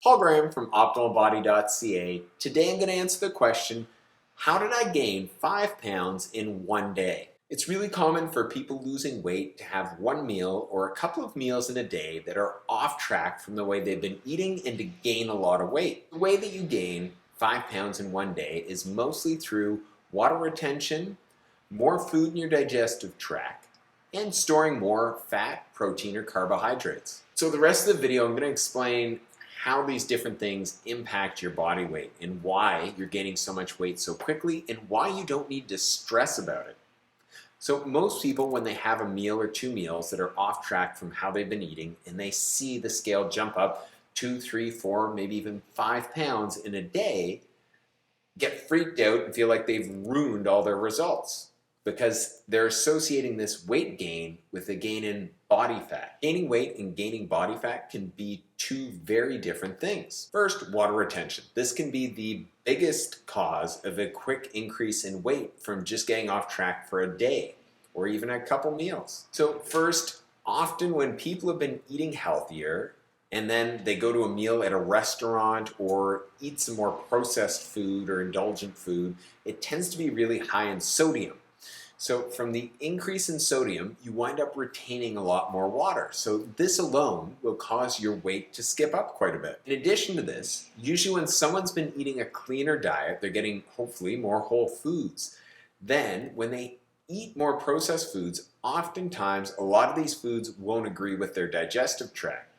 Paul Graham from OptimalBody.ca. Today I'm going to answer the question, how did I gain 5 pounds in one day? It's really common for people losing weight to have one meal or a couple of meals in a day that are off track from the way they've been eating and to gain a lot of weight. The way that you gain 5 pounds in one day is mostly through water retention, more food in your digestive tract, and storing more fat, protein, or carbohydrates. So the rest of the video I'm going to explain how these different things impact your body weight and why you're gaining so much weight so quickly and why you don't need to stress about it. So most people, when they have a meal or two meals that are off track from how they've been eating and they see the scale jump up 2, 3, 4, maybe even 5 pounds in a day, get freaked out and feel like they've ruined all their results because they're associating this weight gain with a gain in body fat. Gaining weight and gaining body fat can be two very different things. First, water retention. This can be the biggest cause of a quick increase in weight from just getting off track for a day or even a couple meals. So first, often when people have been eating healthier and then they go to a meal at a restaurant or eat some more processed food or indulgent food, it tends to be really high in sodium. So from the increase in sodium, you wind up retaining a lot more water. So this alone will cause your weight to skip up quite a bit. In addition to this, usually when someone's been eating a cleaner diet, they're getting hopefully more whole foods. Then when they eat more processed foods, oftentimes a lot of these foods won't agree with their digestive tract.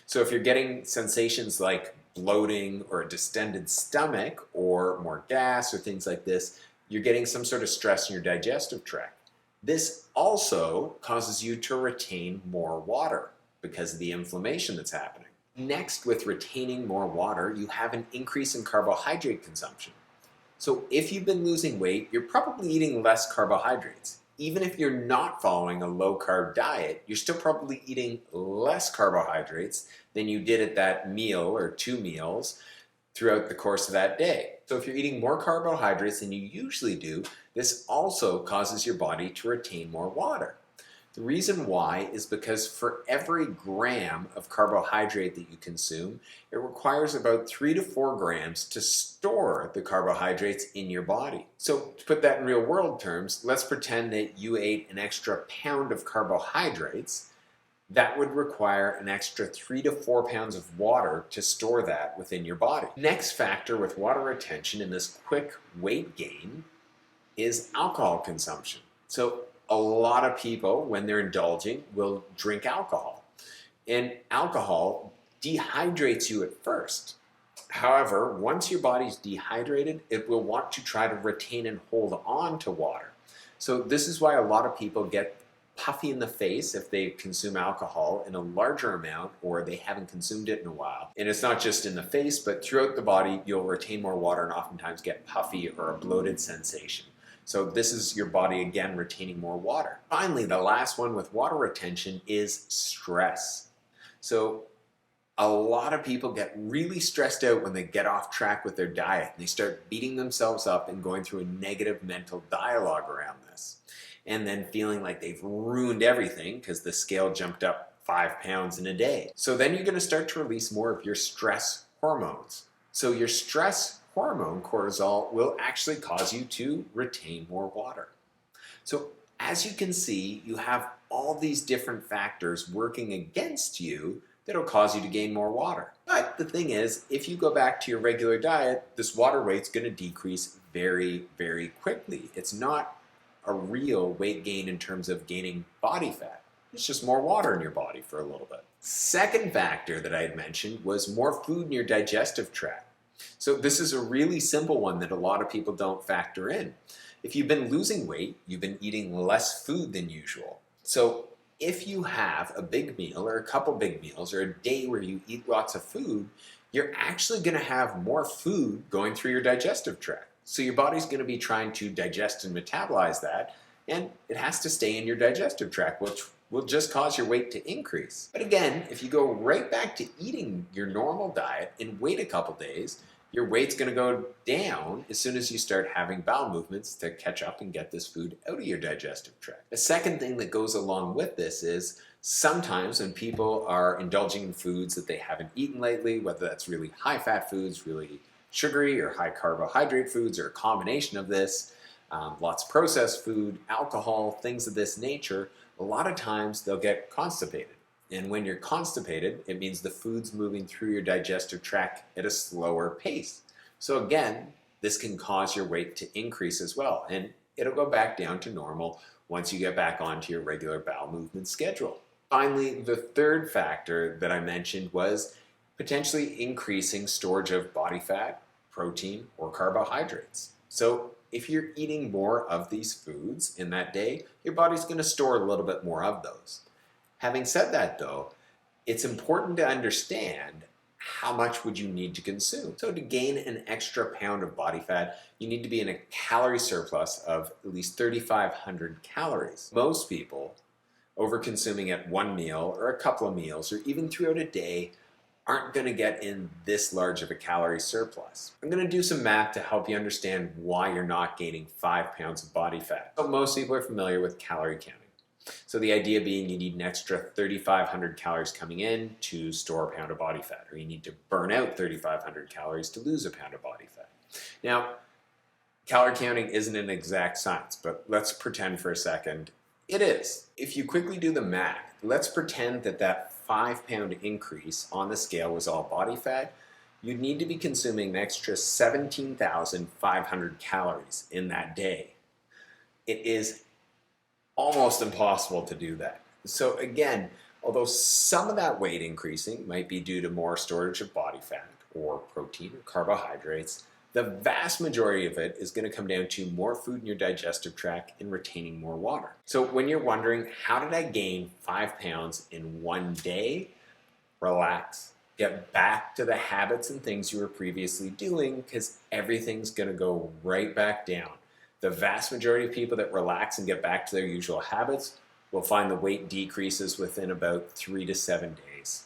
So if you're getting sensations like bloating or a distended stomach or more gas or things like this, you're getting some sort of stress in your digestive tract. This also causes you to retain more water because of the inflammation that's happening. Next, with retaining more water, you have an increase in carbohydrate consumption. So if you've been losing weight, you're probably eating less carbohydrates. Even if you're not following a low-carb diet, you're still probably eating less carbohydrates than you did at that meal or two meals throughout the course of that day. So if you're eating more carbohydrates than you usually do, this also causes your body to retain more water. The reason why is because for every gram of carbohydrate that you consume, it requires about 3 to 4 grams to store the carbohydrates in your body. So to put that in real world terms, let's pretend that you ate an extra pound of carbohydrates. That would require an extra 3 to 4 pounds of water to store that within your body. Next factor with water retention in this quick weight gain is alcohol consumption. So a lot of people, when they're indulging, will drink alcohol. And alcohol dehydrates you at first. However, once your body's dehydrated, it will want to try to retain and hold on to water. So this is why a lot of people get puffy in the face if they consume alcohol in a larger amount or they haven't consumed it in a while. And it's not just in the face, but throughout the body, you'll retain more water and oftentimes get puffy or a bloated sensation. So this is your body, again, retaining more water. Finally, the last one with water retention is stress. So a lot of people get really stressed out when they get off track with their diet. They start beating themselves up and going through a negative mental dialogue around this. And then feeling like they've ruined everything because the scale jumped up 5 pounds in a day. So then you're going to start to release more of your stress hormones. So your stress hormone, cortisol, will actually cause you to retain more water. So as you can see, you have all these different factors working against you that'll cause you to gain more water. But the thing is, if you go back to your regular diet, this water weight's going to decrease very, very quickly. It's not a real weight gain in terms of gaining body fat. It's just more water in your body for a little bit. Second factor that I had mentioned was more food in your digestive tract. So this is a really simple one that a lot of people don't factor in. If you've been losing weight, you've been eating less food than usual. So if you have a big meal or a couple big meals or a day where you eat lots of food, you're actually going to have more food going through your digestive tract. So your body's going to be trying to digest and metabolize that, and it has to stay in your digestive tract, which will just cause your weight to increase. But again, if you go right back to eating your normal diet and wait a couple days, your weight's going to go down as soon as you start having bowel movements to catch up and get this food out of your digestive tract. The second thing that goes along with this is Sometimes when people are indulging in foods that they haven't eaten lately, whether that's really high fat foods, really sugary or high carbohydrate foods, or a combination of this, lots of processed food, alcohol, things of this nature, a lot of times they'll get constipated. And when you're constipated, it means the food's moving through your digestive tract at a slower pace. So again, this can cause your weight to increase as well. And it'll go back down to normal once you get back onto your regular bowel movement schedule. Finally, the third factor that I mentioned was potentially increasing storage of body fat, protein, or carbohydrates. So if you're eating more of these foods in that day, your body's going to store a little bit more of those. Having said that though, it's important to understand how much would you need to consume. So to gain an extra pound of body fat, you need to be in a calorie surplus of at least 3,500 calories. Most people over-consuming at one meal or a couple of meals or even throughout a day aren't going to get in this large of a calorie surplus. I'm going to do some math to help you understand why you're not gaining 5 pounds of body fat. So most people are familiar with calorie counting. So the idea being you need an extra 3,500 calories coming in to store a pound of body fat, or you need to burn out 3,500 calories to lose a pound of body fat. Now, calorie counting isn't an exact science, but let's pretend for a second it is. If you quickly do the math, let's pretend that that 5-pound increase on the scale was all body fat. You'd need to be consuming an extra 17,500 calories in that day. It is almost impossible to do that. So again, although some of that weight increasing might be due to more storage of body fat or protein or carbohydrates, the vast majority of it is going to come down to more food in your digestive tract and retaining more water. So when you're wondering, how did I gain 5 pounds in one day? Relax. Get back to the habits and things you were previously doing, because everything's going to go right back down. The vast majority of people that relax and get back to their usual habits will find the weight decreases within about 3 to 7 days.